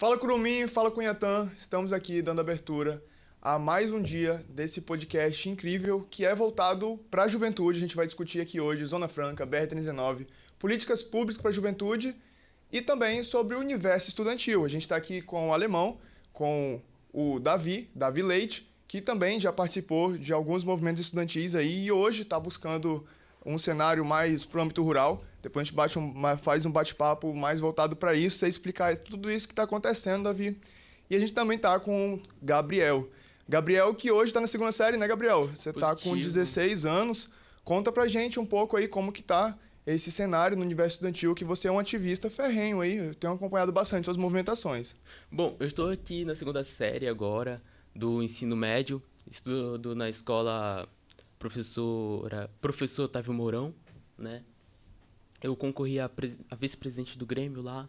Fala Curumim, fala Cunhatã, estamos aqui dando abertura a mais um dia desse podcast incrível que é voltado para a juventude. A gente vai discutir aqui hoje Zona Franca, BR-319, políticas públicas para a juventude e também sobre o universo estudantil. A gente está aqui com o Alemão, com o Davi Leite, que também já participou de alguns movimentos estudantis aí e hoje está buscando um cenário mais para o âmbito rural. Depois a gente faz um bate-papo mais voltado para isso, você explicar tudo isso que está acontecendo, Davi. E a gente também está com o Gabriel. Gabriel, que hoje está na segunda série, né, Gabriel? Você está com 16 anos. Conta pra gente um pouco aí como que tá esse cenário no universo estudantil, que você é um ativista ferrenho aí. Eu tenho acompanhado bastante suas movimentações. Bom, eu estou aqui na segunda série agora do ensino médio. Estudo na escola Professor Otávio Mourão, né? Eu concorri a vice-presidente do Grêmio lá.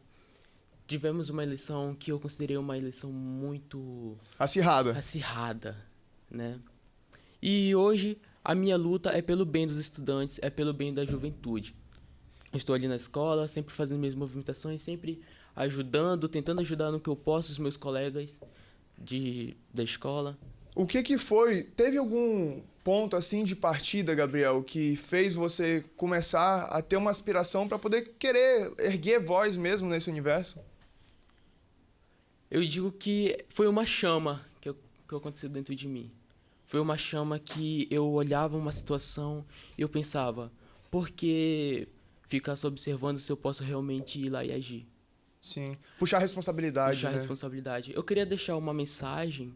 Tivemos uma eleição que eu considerei uma eleição muito acirrada, né? E hoje a minha luta é pelo bem dos estudantes, é pelo bem da juventude. Eu estou ali na escola, sempre fazendo minhas movimentações, sempre ajudando, tentando ajudar no que eu posso os meus colegas da escola. O que foi? Teve algum ponto assim de partida, Gabriel, que fez você começar a ter uma aspiração para poder querer erguer voz mesmo nesse universo? Eu digo que foi uma chama que aconteceu dentro de mim. Foi uma chama que eu olhava uma situação e eu pensava, por que ficar só observando se eu posso realmente ir lá e agir? Sim, puxar a responsabilidade, Puxar a né? responsabilidade. Eu queria deixar uma mensagem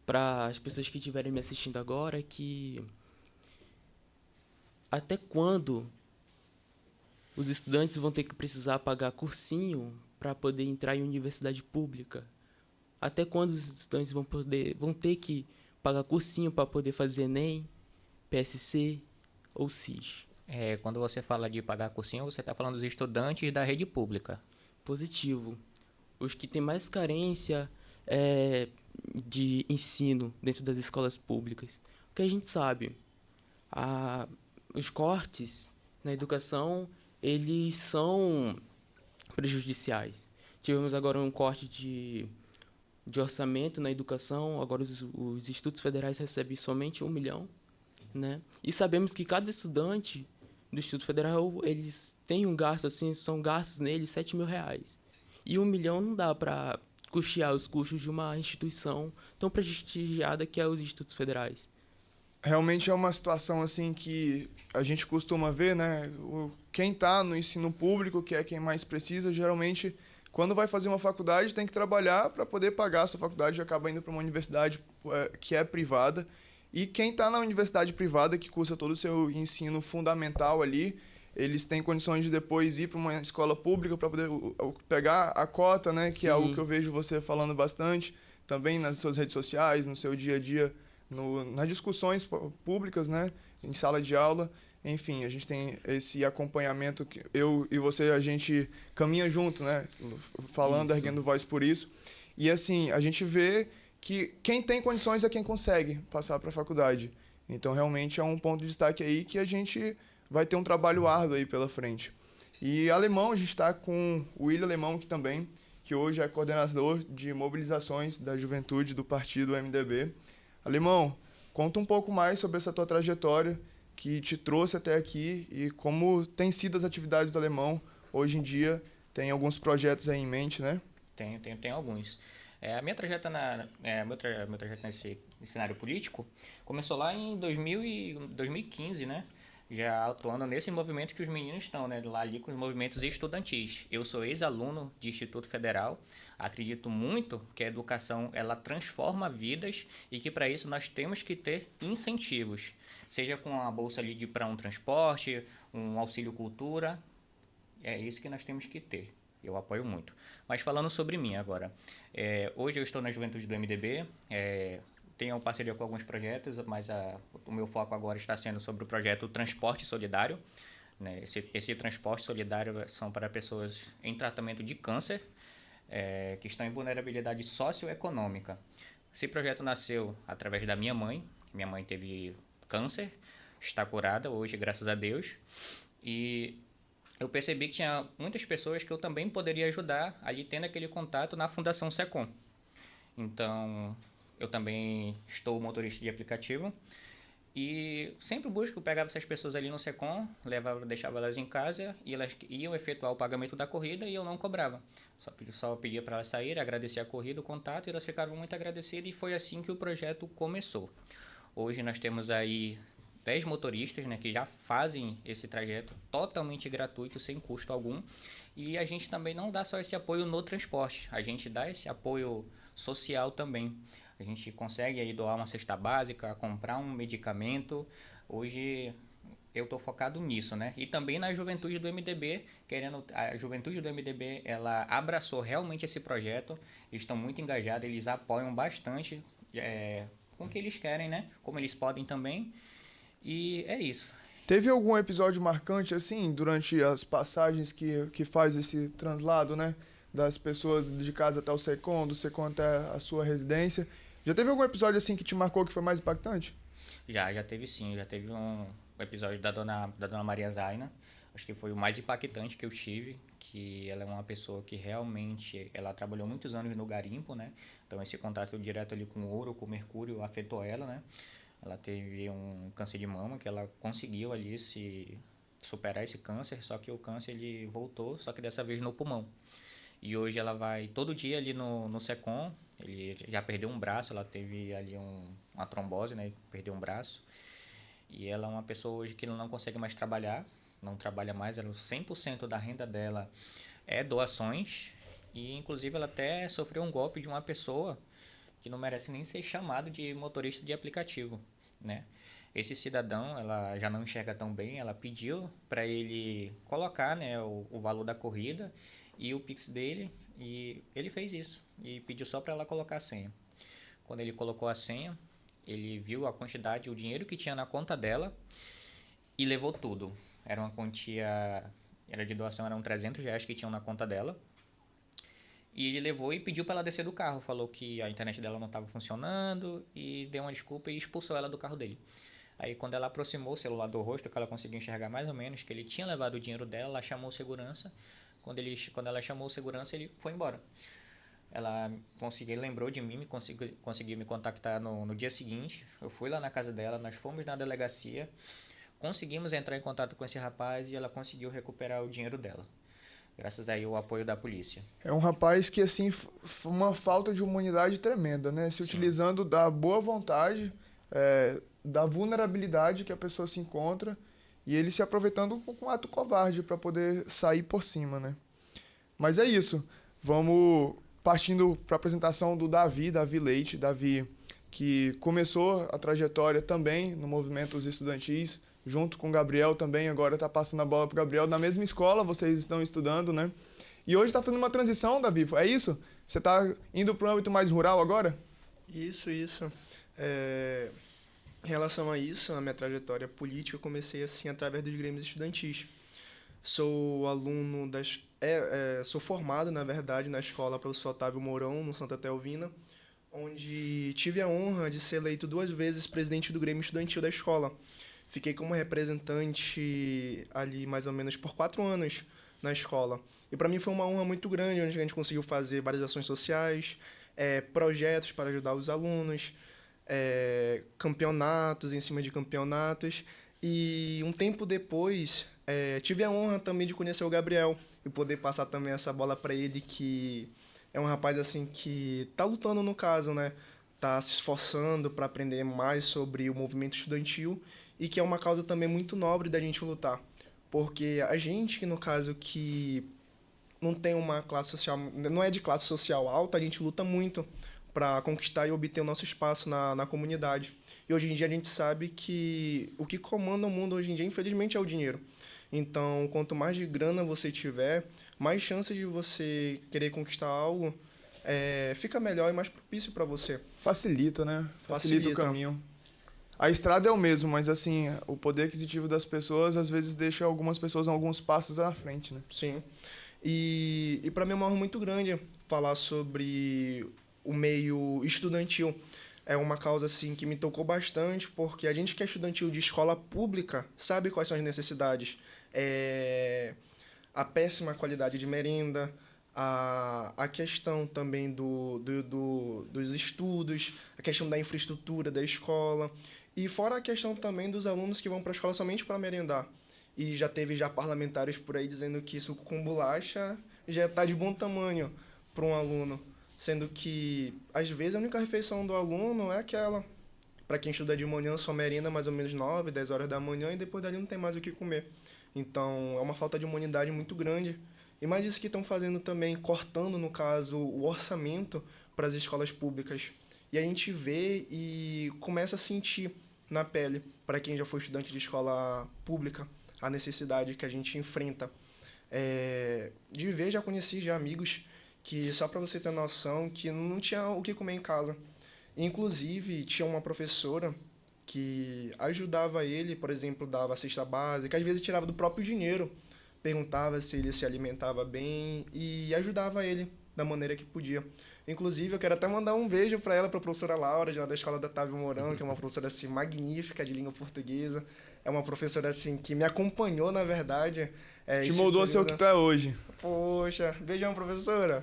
para as pessoas que estiverem me assistindo agora, que até quando os estudantes vão ter que precisar pagar cursinho para poder entrar em universidade pública? Até quando os estudantes vão ter que pagar cursinho para poder fazer Enem, PSC ou SIS? Quando você fala de pagar cursinho, você está falando dos estudantes da rede pública. Positivo. Os que têm mais carência de ensino dentro das escolas públicas. Porque a gente sabe, os cortes na educação, eles são prejudiciais. Tivemos agora um corte de orçamento na educação, agora os institutos federais recebem somente 1 milhão, né? E sabemos que cada estudante do Instituto Federal, eles têm um gasto, assim, são gastos neles 7 mil reais. E 1 milhão não dá para custear os custos de uma instituição tão prestigiada que é os institutos federais. Realmente é uma situação assim que a gente costuma ver, né? Quem está no ensino público, que é quem mais precisa, geralmente, quando vai fazer uma faculdade, tem que trabalhar para poder pagar a sua faculdade e acaba indo para uma universidade que é privada. E quem está na universidade privada, que cursa todo o seu ensino fundamental ali, eles têm condições de depois ir para uma escola pública para poder pegar a cota, né? Que é algo que eu vejo você falando bastante, também nas suas redes sociais, no seu dia a dia, nas discussões públicas, né? Em sala de aula. Enfim, a gente tem esse acompanhamento que eu e você, a gente caminha junto, né? Falando, erguendo voz por isso. E assim, a gente vê que quem tem condições é quem consegue passar para a faculdade. Então, realmente é um ponto de destaque aí que a gente vai ter um trabalho árduo aí pela frente. E Alemão, a gente está com o William Alemão aqui também, que hoje é coordenador de mobilizações da juventude do partido MDB. Alemão, conta um pouco mais sobre essa tua trajetória que te trouxe até aqui e como tem sido as atividades do Alemão hoje em dia. Tem alguns projetos aí em mente, né? Tem alguns. A minha trajetória meu trajeto nesse cenário político começou lá em 2015, né? Já atuando nesse movimento que os meninos estão, né? Lá ali com os movimentos estudantis. Eu sou ex-aluno de Instituto Federal. Acredito muito que a educação ela transforma vidas e que para isso nós temos que ter incentivos. Seja com a bolsa ali para um transporte, um auxílio cultura. É isso que nós temos que ter. Eu apoio muito. Mas falando sobre mim agora. Hoje eu estou na juventude do MDB. Tenho parceria com alguns projetos, mas o meu foco agora está sendo sobre o projeto Transporte Solidário. Né? Esse transporte solidário são para pessoas em tratamento de câncer, que estão em vulnerabilidade socioeconômica. Esse projeto nasceu através da minha mãe. Minha mãe teve câncer, está curada hoje, graças a Deus. E eu percebi que tinha muitas pessoas que eu também poderia ajudar ali tendo aquele contato na Fundação Secom. Então, eu também estou motorista de aplicativo e sempre busco, pegava essas pessoas ali no Secom, deixava elas em casa e elas iam efetuar o pagamento da corrida e eu não cobrava. Só pedia para elas saírem, agradecer a corrida, o contato, e elas ficavam muito agradecidas e foi assim que o projeto começou. Hoje nós temos aí 10 motoristas, né, que já fazem esse trajeto totalmente gratuito, sem custo algum. E a gente também não dá só esse apoio no transporte, a gente dá esse apoio social também. A gente consegue aí doar uma cesta básica, comprar um medicamento. Hoje eu estou focado nisso, né? E também na juventude do MDB, a juventude do MDB, ela abraçou realmente esse projeto, eles estão muito engajados, eles apoiam bastante com o que eles querem, né? Como eles podem também. E é isso. Teve algum episódio marcante, assim, durante as passagens que faz esse translado, né? Das pessoas de casa até o Secom, do Secom até a sua residência. Já teve algum episódio, assim, que te marcou que foi mais impactante? Já teve sim. Já teve um episódio da dona Maria Zaina. Acho que foi o mais impactante que eu tive, que ela é uma pessoa que realmente, ela trabalhou muitos anos no garimpo, né? Então esse contato direto ali com o ouro, com o mercúrio, afetou ela, né? Ela teve um câncer de mama, que ela conseguiu ali superar esse câncer, só que o câncer ele voltou, só que dessa vez no pulmão. E hoje ela vai todo dia ali no Secom, ele já perdeu um braço, ela teve ali uma trombose, né? Perdeu um braço. E ela é uma pessoa hoje que não consegue mais trabalhar, não trabalha mais, ela, 100% da renda dela é doações. E inclusive ela até sofreu um golpe de uma pessoa que não merece nem ser chamado de motorista de aplicativo, né? Esse cidadão, ela já não enxerga tão bem, ela pediu para ele colocar, né, o valor da corrida e o Pix dele, e ele fez isso, e pediu só para ela colocar a senha. Quando ele colocou a senha, ele viu a quantidade, o dinheiro que tinha na conta dela e levou tudo. Era uma quantia, era de doação, eram R$300 que tinham na conta dela. E ele levou e pediu para ela descer do carro. Falou que a internet dela não estava funcionando e deu uma desculpa e expulsou ela do carro dele. Aí quando ela aproximou o celular do rosto, que ela conseguiu enxergar mais ou menos que ele tinha levado o dinheiro dela, ela chamou o segurança. Quando ela chamou o segurança, ele foi embora. Ela lembrou de mim, conseguiu me contactar no dia seguinte. Eu fui lá na casa dela, nós fomos na delegacia, conseguimos entrar em contato com esse rapaz e ela conseguiu recuperar o dinheiro dela. Graças aí ao apoio da polícia. É um rapaz que, assim, uma falta de humanidade tremenda, né? Se utilizando da boa vontade, da vulnerabilidade que a pessoa se encontra, e ele se aproveitando com um ato covarde para poder sair por cima, né? Mas é isso. Vamos partindo para a apresentação do Davi Leite. Davi, que começou a trajetória também no movimento estudantis, junto com o Gabriel também, agora está passando a bola para o Gabriel, na mesma escola, vocês estão estudando, né? E hoje está fazendo uma transição, Davi, é isso? Você está indo para o âmbito mais rural agora? Isso. Em relação a isso, a minha trajetória política, eu comecei assim através dos grêmios estudantis. Sou aluno sou formado, na verdade, na escola Professor Otávio Mourão, no Santa Teovina, onde tive a honra de ser eleito 2 vezes presidente do Grêmio Estudantil da escola. Fiquei como representante ali mais ou menos por 4 anos na escola. E para mim foi uma honra muito grande, onde a gente conseguiu fazer várias ações sociais, projetos para ajudar os alunos, campeonatos em cima de campeonatos. E um tempo depois, tive a honra também de conhecer o Gabriel e poder passar também essa bola para ele, que é um rapaz assim que está lutando no caso, né? Está se esforçando para aprender mais sobre o movimento estudantil e que é uma causa também muito nobre da gente lutar. Porque a gente, no caso, que não tem uma classe social, não é de classe social alta, a gente luta muito para conquistar e obter o nosso espaço na comunidade. E hoje em dia a gente sabe que o que comanda o mundo hoje em dia, infelizmente, é o dinheiro. Então, quanto mais de grana você tiver, mais chance de você querer conquistar algo, fica melhor e mais propício para você. Facilita, né? Facilita o caminho. A estrada é o mesmo, mas assim, o poder aquisitivo das pessoas às vezes deixa algumas pessoas alguns passos à frente, né? Sim. E para mim é uma honra muito grande falar sobre o meio estudantil. É uma causa assim que me tocou bastante, porque a gente que é estudantil de escola pública sabe quais são as necessidades. a péssima qualidade de merenda, a questão também dos estudos, a questão da infraestrutura da escola, e fora a questão também dos alunos que vão para a escola somente para merendar. E já teve parlamentares por aí dizendo que suco com bolacha já está de bom tamanho para um aluno, sendo que, às vezes, a única refeição do aluno é aquela. Para quem estuda de manhã, só merenda mais ou menos 9, 10 horas da manhã, e depois dali não tem mais o que comer. Então, é uma falta de humanidade muito grande. E mais isso que estão fazendo também, cortando, no caso, o orçamento para as escolas públicas. E a gente vê e começa a sentir na pele, para quem já foi estudante de escola pública, a necessidade que a gente enfrenta. De ver, já conheci já amigos que, só para você ter noção, que não tinha o que comer em casa. Inclusive, tinha uma professora que ajudava ele, por exemplo, dava cesta básica, às vezes tirava do próprio dinheiro, perguntava se ele se alimentava bem e ajudava ele da maneira que podia. Inclusive, eu quero até mandar um beijo para ela, para a professora Laura, de lá da Escola da Otávio Mourão, que é uma professora assim, magnífica de língua portuguesa. É uma professora assim, que me acompanhou, na verdade. Te moldou a ser o que tu é hoje. Poxa, beijão, professora.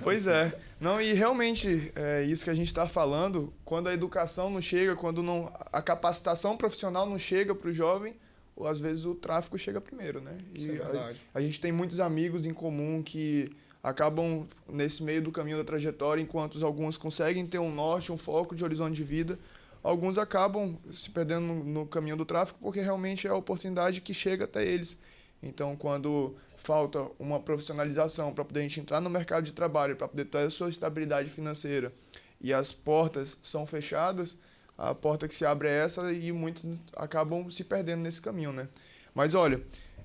Pois é. Não, e realmente, isso que a gente está falando, quando a educação não chega, quando não, a capacitação profissional não chega para o jovem, ou às vezes o tráfico chega primeiro, né? Isso é verdade. A gente tem muitos amigos em comum que acabam nesse meio do caminho da trajetória, enquanto alguns conseguem ter um norte, um foco de horizonte de vida, alguns acabam se perdendo no caminho do tráfico porque realmente é a oportunidade que chega até eles. Então, quando falta uma profissionalização para poder a gente entrar no mercado de trabalho, para poder ter a sua estabilidade financeira, e as portas são fechadas, a porta que se abre é essa e muitos acabam se perdendo nesse caminho, né? Mas olha,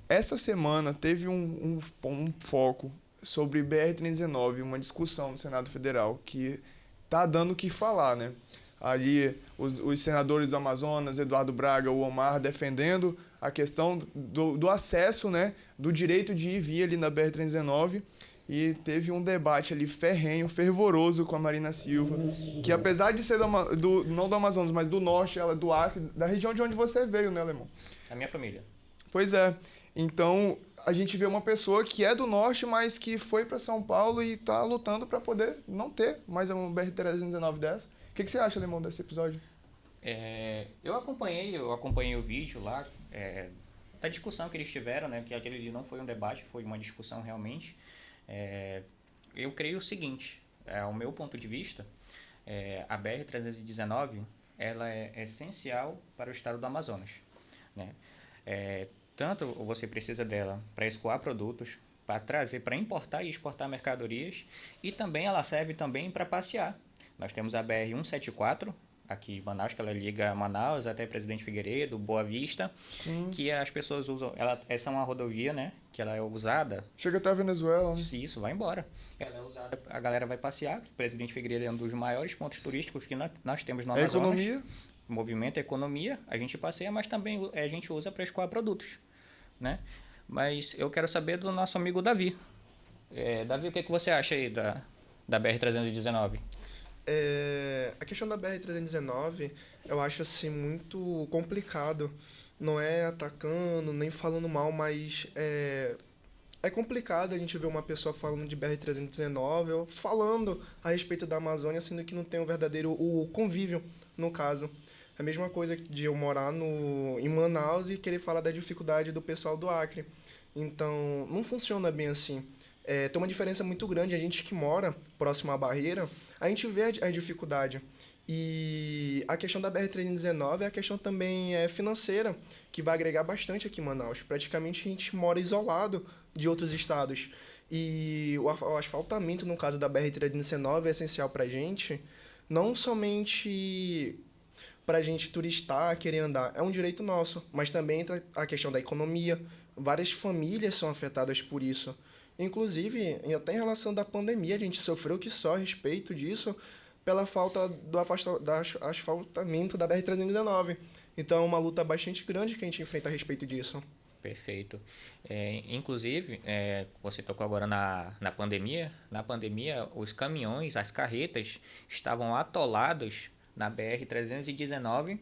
essa semana teve um foco sobre BR-319, uma discussão no Senado Federal que tá dando o que falar, né? Ali os senadores do Amazonas, Eduardo Braga, o Omar, defendendo a questão do acesso, né, do direito de ir e vir ali na BR-319, e teve um debate ali ferrenho, fervoroso com a Marina Silva, que apesar de ser não do Amazonas, mas do norte, ela é do Acre, da região de onde você veio, né, Alemão? A minha família. Pois é. Então, a gente vê uma pessoa que é do norte, mas que foi para São Paulo e está lutando para poder não ter mais uma BR-319 dessa. O que você acha, Alemão, desse episódio? Eu acompanhei o vídeo lá, da discussão que eles tiveram, né, que aquele não foi um debate, foi uma discussão realmente. Eu creio o seguinte, ao meu ponto de vista, a BR-319 ela é essencial para o estado do Amazonas, né? Tanto você precisa dela para escoar produtos, para trazer, para importar e exportar mercadorias, e também ela serve também para passear. Nós temos a BR-174, aqui de Manaus, que ela liga Manaus até Presidente Figueiredo, Boa Vista, que as pessoas usam. Essa é uma rodovia, né? Que ela é usada. Chega até a Venezuela, né? Isso, vai embora. Ela é usada, a galera vai passear. Presidente Figueiredo é um dos maiores pontos turísticos que nós temos no Amazonas. Economia. Movimento é economia, a gente passeia, mas também a gente usa para escoar produtos, né? Mas eu quero saber do nosso amigo Davi. Davi, o que você acha aí da BR-319? A questão da BR-319, eu acho assim muito complicado. Não é atacando, nem falando mal, mas é complicado a gente ver uma pessoa falando de BR-319 ou falando a respeito da Amazônia, sendo que não tem um verdadeiro convívio, no caso. É a mesma coisa de eu morar em Manaus e querer falar da dificuldade do pessoal do Acre. Então, não funciona bem assim. Tem uma diferença muito grande. A gente que mora próximo à barreira, a gente vê a dificuldade. E a questão da BR-319 é a questão também financeira, que vai agregar bastante aqui em Manaus. Praticamente a gente mora isolado de outros estados. E o asfaltamento, no caso da BR-319, é essencial para a gente, não somente para a gente turistar, querer andar, é um direito nosso, mas também entra a questão da economia. Várias famílias são afetadas por isso. Inclusive, até em relação da pandemia, a gente sofreu que só a respeito disso pela falta do asfaltamento da BR-319. Então, é uma luta bastante grande que a gente enfrenta a respeito disso. Perfeito. Inclusive, você tocou agora na pandemia. Na pandemia, os caminhões, as carretas estavam atolados na BR-319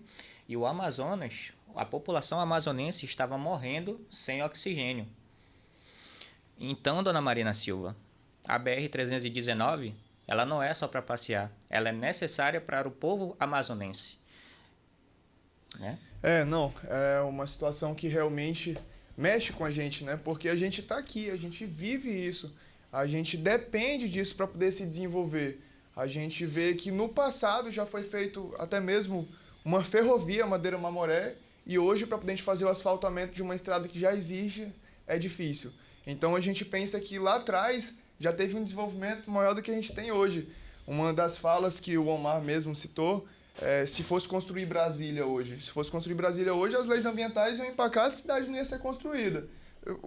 e o Amazonas, a população amazonense estava morrendo sem oxigênio. Então, dona Marina Silva, a BR-319, ela não é só para passear, ela é necessária para o povo amazonense. Né? Não, é uma situação que realmente mexe com a gente, né? Porque a gente está aqui, a gente vive isso, a gente depende disso para poder se desenvolver. A gente vê que no passado já foi feito até mesmo uma ferrovia Madeira-Mamoré e hoje para poder a gente fazer o asfaltamento de uma estrada que já existe é difícil. Então a gente pensa que lá atrás já teve um desenvolvimento maior do que a gente tem hoje. Uma das falas que o Omar mesmo citou se fosse construir Brasília hoje. Se fosse construir Brasília hoje, as leis ambientais iam empacar, a cidade não ia ser construída.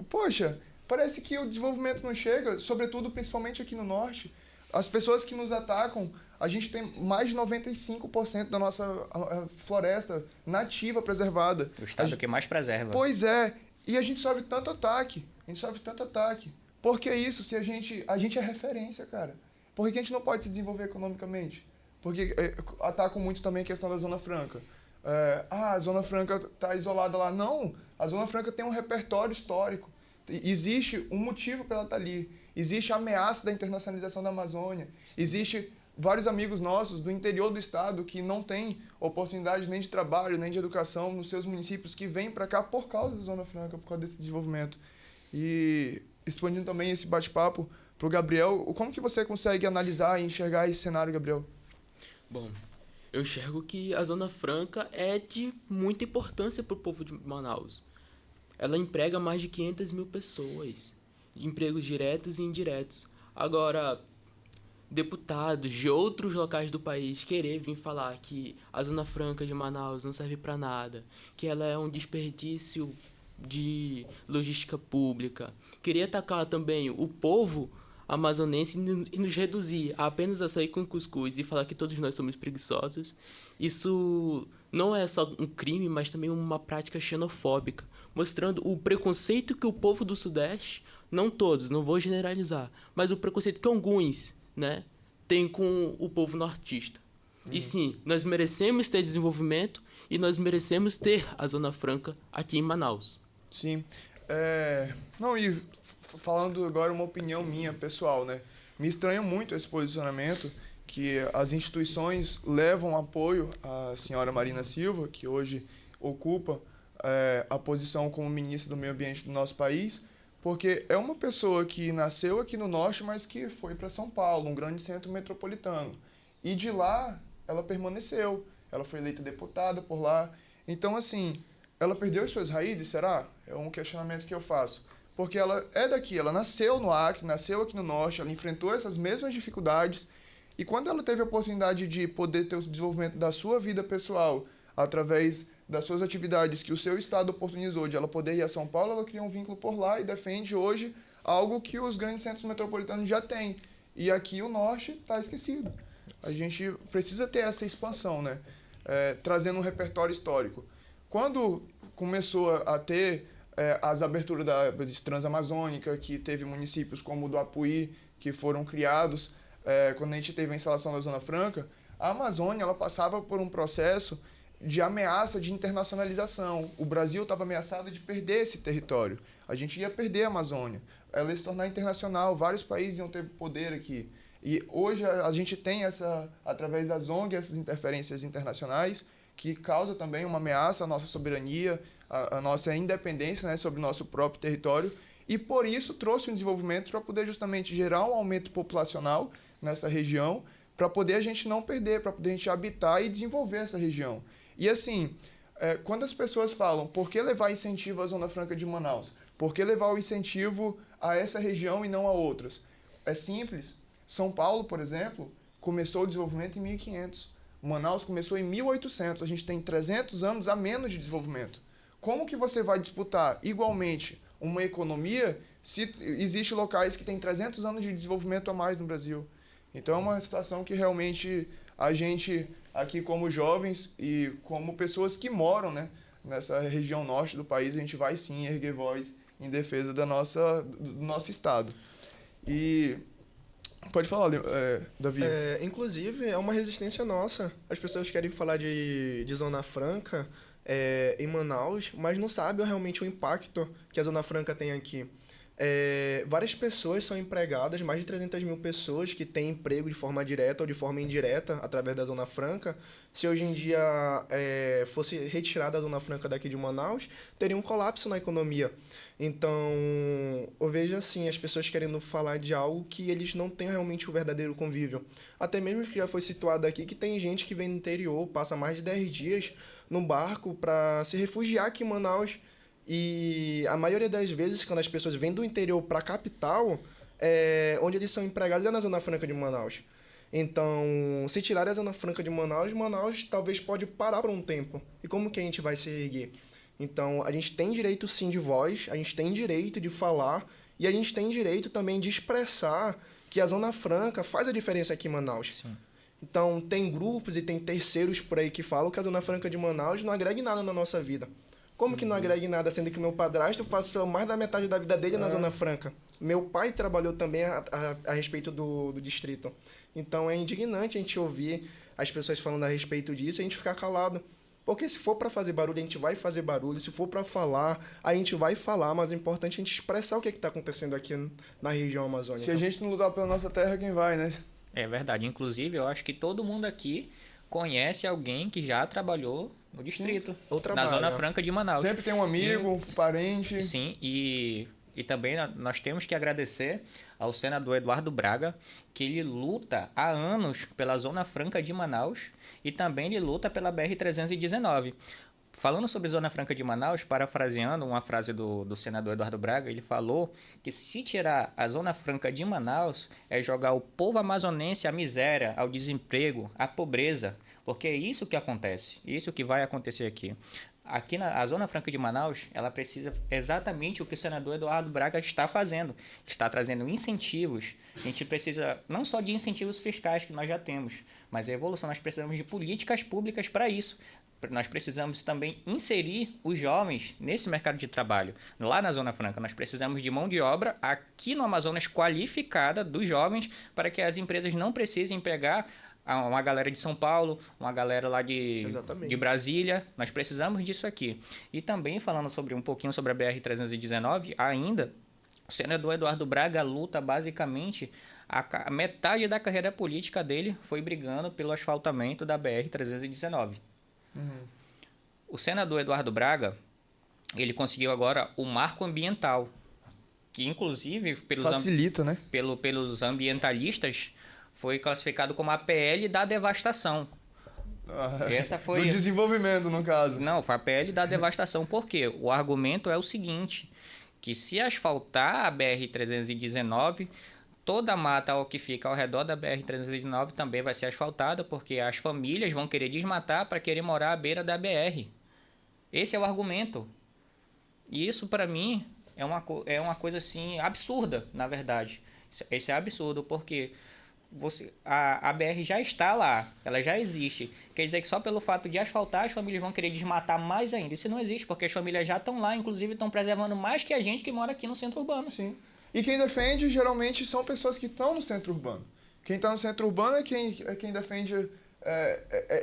Poxa, parece que o desenvolvimento não chega, sobretudo, principalmente aqui no norte. As pessoas que nos atacam, a gente tem mais de 95% da nossa floresta nativa preservada. O estado que mais preserva. Pois é, e a gente sofre tanto ataque. Por que isso? Se a gente é referência, cara. Por que a gente não pode se desenvolver economicamente? Porque atacam muito também a questão da Zona Franca. A Zona Franca está isolada lá. Não, a Zona Franca tem um repertório histórico. Existe um motivo para ela estar ali. Existe a ameaça da internacionalização da Amazônia. Existe vários amigos nossos do interior do estado que não têm oportunidade nem de trabalho, nem de educação nos seus municípios, que vêm para cá por causa da Zona Franca, por causa desse desenvolvimento. E expandindo também esse bate-papo para o Gabriel, como que você consegue analisar e enxergar esse cenário, Gabriel? Bom, eu enxergo que a Zona Franca é de muita importância para o povo de Manaus. Ela emprega mais de 500 mil pessoas, empregos diretos e indiretos. Agora, deputados de outros locais do país querer vir falar que a Zona Franca de Manaus não serve para nada, que ela é um desperdício de logística pública, querer atacar também o povo amazonense e nos reduzir a apenas açaí com cuscuz e falar que todos nós somos preguiçosos, isso não é só um crime, mas também uma prática xenofóbica, mostrando o preconceito que o povo do Sudeste, não todos, não vou generalizar, mas o preconceito que alguns, né, tem com o povo nortista. E sim, nós merecemos ter desenvolvimento e nós merecemos ter a Zona Franca aqui em Manaus. Sim. Não, e falando agora uma opinião minha, pessoal, né? Me estranha muito esse posicionamento que as instituições levam apoio à senhora Marina Silva, que hoje ocupa a posição como ministra do Meio Ambiente do nosso país, porque é uma pessoa que nasceu aqui no norte, mas que foi para São Paulo, um grande centro metropolitano. E de lá ela permaneceu, ela foi eleita deputada por lá. Então, assim, ela perdeu as suas raízes, será? É um questionamento que eu faço. Porque ela é daqui, ela nasceu no Acre, nasceu aqui no Norte, ela enfrentou essas mesmas dificuldades. E quando ela teve a oportunidade de poder ter o desenvolvimento da sua vida pessoal, através das suas atividades que o seu estado oportunizou, de ela poder ir a São Paulo, ela cria um vínculo por lá e defende hoje algo que os grandes centros metropolitanos já têm. E aqui o Norte está esquecido. A gente precisa ter essa expansão, né? Trazendo um repertório histórico. Quando começou a ter as aberturas da Transamazônica, que teve municípios como o do Apuí, que foram criados, quando a gente teve a instalação da Zona Franca, a Amazônia ela passava por um processo de ameaça de internacionalização. O Brasil estava ameaçado de perder esse território. A gente ia perder a Amazônia. Ela ia se tornar internacional, vários países iam ter poder aqui. E hoje a gente tem através das ONGs, essas interferências internacionais, que causa também uma ameaça à nossa soberania, à nossa independência, né, sobre o nosso próprio território, e por isso trouxe um desenvolvimento para poder justamente gerar um aumento populacional nessa região, para poder a gente não perder, para poder a gente habitar e desenvolver essa região. E assim, quando as pessoas falam, por que levar incentivo à Zona Franca de Manaus? Por que levar o incentivo a essa região e não a outras? É simples. São Paulo, por exemplo, começou o desenvolvimento em 1500. Manaus começou em 1800. A gente tem 300 anos a menos de desenvolvimento. Como que você vai disputar igualmente uma economia se existem locais que têm 300 anos de desenvolvimento a mais no Brasil? Então é uma situação que realmente a gente, aqui como jovens e como pessoas que moram, né, nessa região norte do país, a gente vai sim erguer voz em defesa do nosso estado. E pode falar, Davi. Inclusive, é uma resistência nossa. As pessoas querem falar de Zona Franca em Manaus, mas não sabem realmente o impacto que a Zona Franca tem aqui. várias pessoas são empregadas, mais de 300 mil pessoas que têm emprego de forma direta ou de forma indireta através da Zona Franca. Se hoje em dia fosse retirada a Zona Franca daqui de Manaus, teria um colapso na economia. Então, eu vejo assim, as pessoas querendo falar de algo que eles não têm realmente o verdadeiro convívio. Até mesmo que já foi situado aqui, que tem gente que vem do interior, passa mais de 10 dias no barco para se refugiar aqui em Manaus. E a maioria das vezes, quando as pessoas vêm do interior para a capital, onde eles são empregados é na Zona Franca de Manaus. Então, se tirarem a Zona Franca de Manaus, Manaus talvez pode parar por um tempo. E como que a gente vai se erguer? Então, a gente tem direito sim de voz, a gente tem direito de falar e a gente tem direito também de expressar que a Zona Franca faz a diferença aqui em Manaus. Sim. Então, tem grupos e tem terceiros por aí que falam que a Zona Franca de Manaus não agrega em nada na nossa vida. Como que não agrega em nada, sendo que meu padrasto passou mais da metade da vida dele na Zona Franca? Meu pai trabalhou também a respeito do distrito. Então, é indignante a gente ouvir as pessoas falando a respeito disso e a gente ficar calado. Porque se for para fazer barulho, a gente vai fazer barulho. Se for para falar, a gente vai falar. Mas o importante é a gente expressar o que está acontecendo aqui na região amazônica. Se a gente não lutar pela nossa terra, quem vai, né? É verdade. Inclusive, eu acho que todo mundo aqui conhece alguém que já trabalhou no distrito, Ou na trabalha. Zona Franca de Manaus. Sempre tem um amigo, um parente. Sim, e também nós temos que agradecer ao senador Eduardo Braga, que ele luta há anos pela Zona Franca de Manaus e também ele luta pela BR-319. Falando sobre Zona Franca de Manaus, parafraseando uma frase do senador Eduardo Braga, ele falou que se tirar a Zona Franca de Manaus é jogar o povo amazonense à miséria, ao desemprego, à pobreza, porque é isso que acontece, isso que vai acontecer aqui. Aqui a Zona Franca de Manaus, ela precisa exatamente o que o senador Eduardo Braga está fazendo. Está trazendo incentivos. A gente precisa não só de incentivos fiscais que nós já temos, mas a evolução, nós precisamos de políticas públicas para isso. Nós precisamos também inserir os jovens nesse mercado de trabalho. Lá na Zona Franca, nós precisamos de mão de obra aqui no Amazonas qualificada dos jovens para que as empresas não precisem pegar uma galera de São Paulo, uma galera lá de Brasília. Nós precisamos disso aqui. E também falando um pouquinho sobre a BR-319, ainda, o senador Eduardo Braga luta basicamente, a metade da carreira política dele foi brigando pelo asfaltamento da BR-319. O senador Eduardo Braga, ele conseguiu agora o marco ambiental, que inclusive Facilita, né? pelos ambientalistas foi classificado como a PL da devastação. Essa foi Do desenvolvimento, no caso. Não, foi a PL da devastação. Por quê? O argumento é o seguinte, que se asfaltar a BR-319, toda a mata que fica ao redor da BR-319 também vai ser asfaltada, porque as famílias vão querer desmatar para querer morar à beira da BR. Esse é o argumento. E isso, para mim, é uma coisa assim absurda, na verdade. Esse é absurdo, porque a BR já está lá, ela já existe. Quer dizer que só pelo fato de asfaltar, as famílias vão querer desmatar mais ainda. Isso não existe, porque as famílias já estão lá, inclusive estão preservando mais que a gente que mora aqui no centro urbano. Sim. E quem defende, geralmente, são pessoas que estão no centro urbano. Quem está no centro urbano é quem defende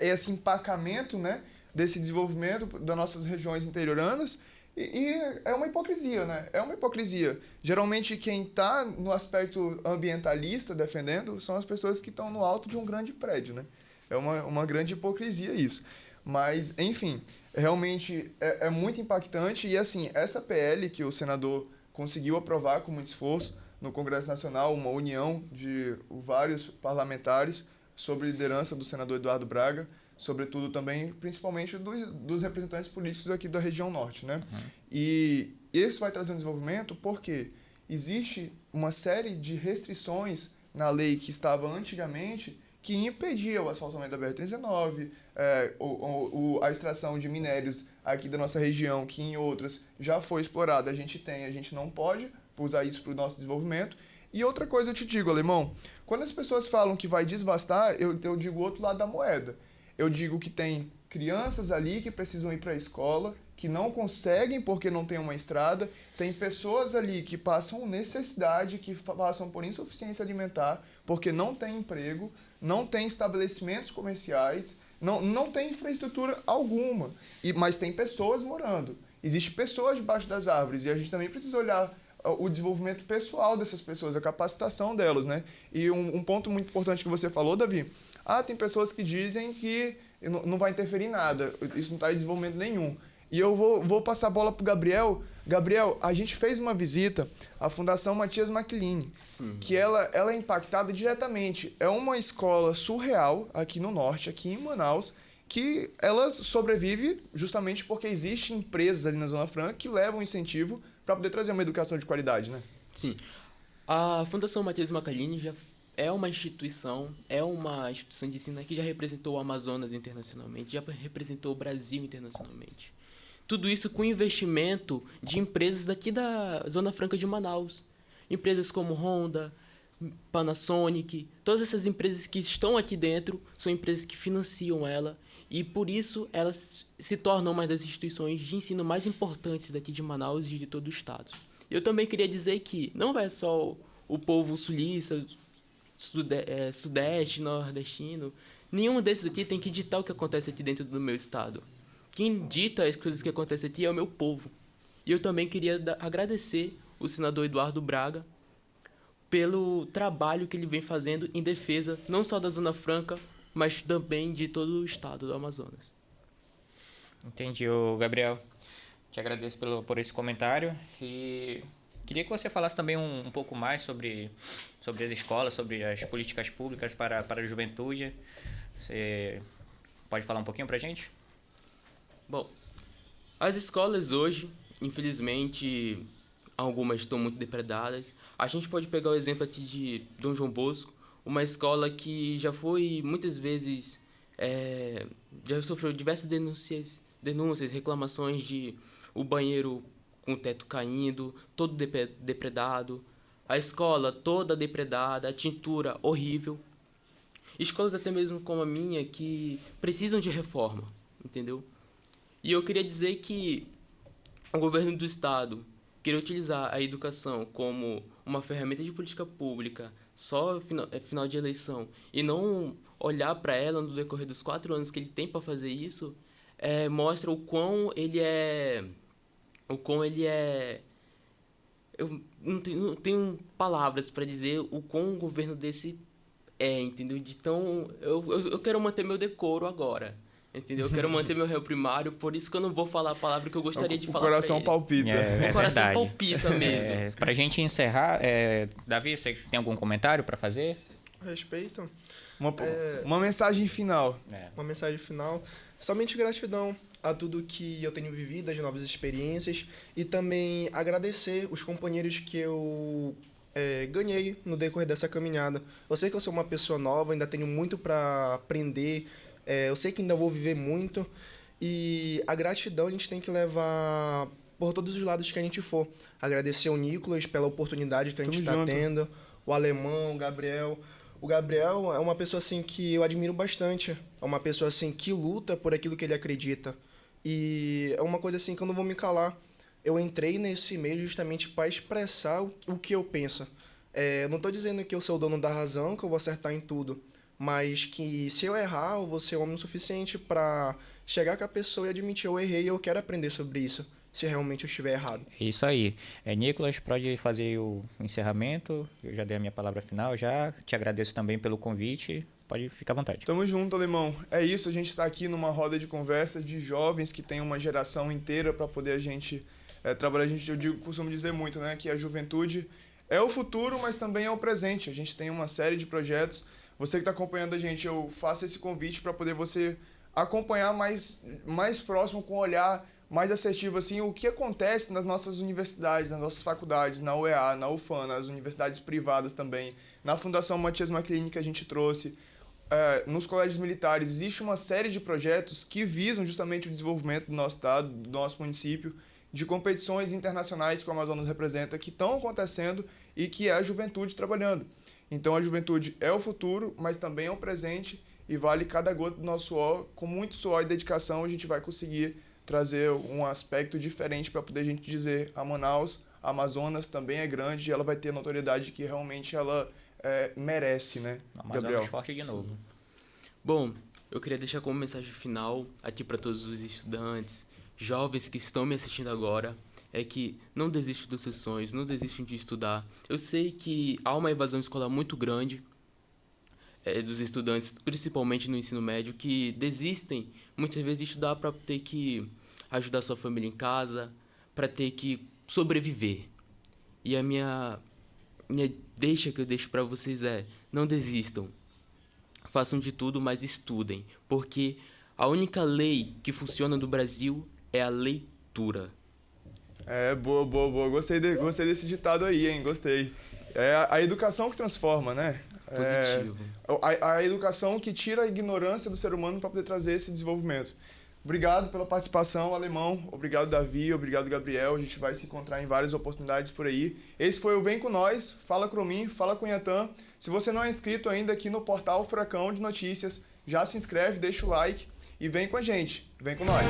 esse empacamento, né, desse desenvolvimento das nossas regiões interioranas. E é uma hipocrisia, né? É uma hipocrisia. Geralmente, quem está no aspecto ambientalista defendendo são as pessoas que estão no alto de um grande prédio, né? É uma grande hipocrisia isso. Mas, enfim, realmente é muito impactante. E, assim, essa PL que o senador conseguiu aprovar com muito esforço no Congresso Nacional, uma união de vários parlamentares sob liderança do senador Eduardo Braga, sobretudo também, principalmente dos representantes políticos aqui da região norte, né? E isso vai trazer um desenvolvimento porque existe uma série de restrições na lei que estava antigamente que impedia o asfaltamento da BR-319, a extração de minérios aqui da nossa região, que em outras já foi explorada, a gente não pode usar isso para o nosso desenvolvimento. E outra coisa eu te digo, Alemão, quando as pessoas falam que vai desvastar, eu digo o outro lado da moeda. Eu digo que tem crianças ali que precisam ir para a escola, que não conseguem porque não tem uma estrada. Tem pessoas ali que passam necessidade, que passam por insuficiência alimentar, porque não tem emprego, não tem estabelecimentos comerciais, não tem infraestrutura alguma. Mas tem pessoas morando. Existem pessoas debaixo das árvores e a gente também precisa olhar o desenvolvimento pessoal dessas pessoas, a capacitação delas, né? E um ponto muito importante que você falou, Davi, tem pessoas que dizem que não vai interferir em nada, isso não está em desenvolvimento nenhum. E eu vou passar a bola para o Gabriel. Gabriel, a gente fez uma visita à Fundação Matias Macchilini, que ela é impactada diretamente. É uma escola surreal aqui no norte, aqui em Manaus, que ela sobrevive justamente porque existem empresas ali na Zona Franca que levam incentivo para poder trazer uma educação de qualidade, né? Sim. A Fundação Matias Macchilini já é uma instituição de ensino que já representou o Amazonas internacionalmente, já representou o Brasil internacionalmente. Tudo isso com investimento de empresas daqui da Zona Franca de Manaus. Empresas como Honda, Panasonic, todas essas empresas que estão aqui dentro são empresas que financiam ela e por isso elas se tornam uma das instituições de ensino mais importantes daqui de Manaus e de todo o estado. Eu também queria dizer que não é só o povo sulista, sudeste, nordestino, nenhum desses aqui tem que ditar o que acontece aqui dentro do meu estado. Quem dita as coisas que acontecem aqui é o meu povo. E eu também queria agradecer o senador Eduardo Braga pelo trabalho que ele vem fazendo em defesa não só da Zona Franca, mas também de todo o estado do Amazonas. Entendi, Gabriel. Te agradeço por esse comentário e queria que você falasse também um pouco mais sobre as escolas, sobre as políticas públicas para a juventude. Você pode falar um pouquinho para a gente? Bom, as escolas hoje, infelizmente, algumas estão muito depredadas. A gente pode pegar o exemplo aqui de Dom João Bosco, uma escola que já foi muitas vezes, já sofreu diversas denúncias, reclamações de o banheiro com o teto caindo, todo depredado, a escola toda depredada, a tintura horrível. Escolas até mesmo como a minha que precisam de reforma, entendeu? E eu queria dizer que o governo do estado querer utilizar a educação como uma ferramenta de política pública só final de eleição e não olhar para ela no decorrer dos 4 anos que ele tem para fazer isso, mostra o quão ele é... Eu não tenho palavras para dizer o quão o governo desse entendeu? Então, eu quero manter meu decoro agora. Entendeu? Eu quero manter meu réu primário, por isso que eu não vou falar a palavra que eu gostaria de falar. O coração palpita. O coração palpita mesmo. Para a gente encerrar, Davi, você tem algum comentário para fazer? A respeito. Uma mensagem final. Uma mensagem final. Somente gratidão a tudo que eu tenho vivido, as novas experiências, e também agradecer os companheiros que eu ganhei no decorrer dessa caminhada. Eu sei que eu sou uma pessoa nova, ainda tenho muito para aprender. Eu sei que ainda vou viver muito e a gratidão a gente tem que levar por todos os lados que a gente for. Agradecer ao Nicolas pela oportunidade que a gente está tendo, o Alemão, o Gabriel. O Gabriel é uma pessoa assim que eu admiro bastante. É uma pessoa assim que luta por aquilo que ele acredita. E é uma coisa assim que eu não vou me calar. Eu entrei nesse meio justamente para expressar o que eu penso. Eu não estou dizendo que eu sou o dono da razão, que eu vou acertar em tudo. Mas que se eu errar, eu vou ser homem o suficiente para chegar com a pessoa e admitir eu errei e eu quero aprender sobre isso, se realmente eu estiver errado. Isso aí. Nicolas, pode fazer o encerramento. Eu já dei a minha palavra final, já. Te agradeço também pelo convite. Pode ficar à vontade. Tamo junto, Alemão. É isso, a gente está aqui numa roda de conversa de jovens que tem uma geração inteira para poder a gente trabalhar. Costumo dizer muito, né, que a juventude é o futuro, mas também é o presente. A gente tem uma série de projetos. Você que está acompanhando a gente, eu faço esse convite para poder você acompanhar mais próximo, com um olhar mais assertivo, assim, o que acontece nas nossas universidades, nas nossas faculdades, na UEA, na UFAM, nas universidades privadas também, na Fundação Matias Macchilini que a gente trouxe, nos colégios militares. Existe uma série de projetos que visam justamente o desenvolvimento do nosso estado, do nosso município, de competições internacionais que o Amazonas representa, que estão acontecendo e que é a juventude trabalhando. Então a juventude é o futuro, mas também é o presente e vale cada gota do nosso suor. Com muito suor e dedicação a gente vai conseguir trazer um aspecto diferente para poder a gente dizer a Manaus, a Amazonas também é grande e ela vai ter a notoriedade que realmente ela merece, né, Gabriel? Forte de novo. Sim. Bom, eu queria deixar como mensagem final aqui para todos os estudantes, jovens que estão me assistindo agora, é que não desistam dos seus sonhos, não desistam de estudar. Eu sei que há uma evasão escolar muito grande dos estudantes, principalmente no ensino médio, que desistem muitas vezes de estudar para ter que ajudar sua família em casa, para ter que sobreviver. E a minha deixa que eu deixo para vocês não desistam. Façam de tudo, mas estudem, porque a única lei que funciona no Brasil é a leitura. Boa. Gostei desse ditado aí, hein? Gostei. É a educação que transforma, né? Positivo. A educação que tira a ignorância do ser humano para poder trazer esse desenvolvimento. Obrigado pela participação, Alemão. Obrigado, Davi. Obrigado, Gabriel. A gente vai se encontrar em várias oportunidades por aí. Esse foi o Vem Com Nós. Fala Cromim, fala com Yatan. Se você não é inscrito ainda aqui no portal Furacão de Notícias, já se inscreve, deixa o like e vem com a gente. Vem com nós.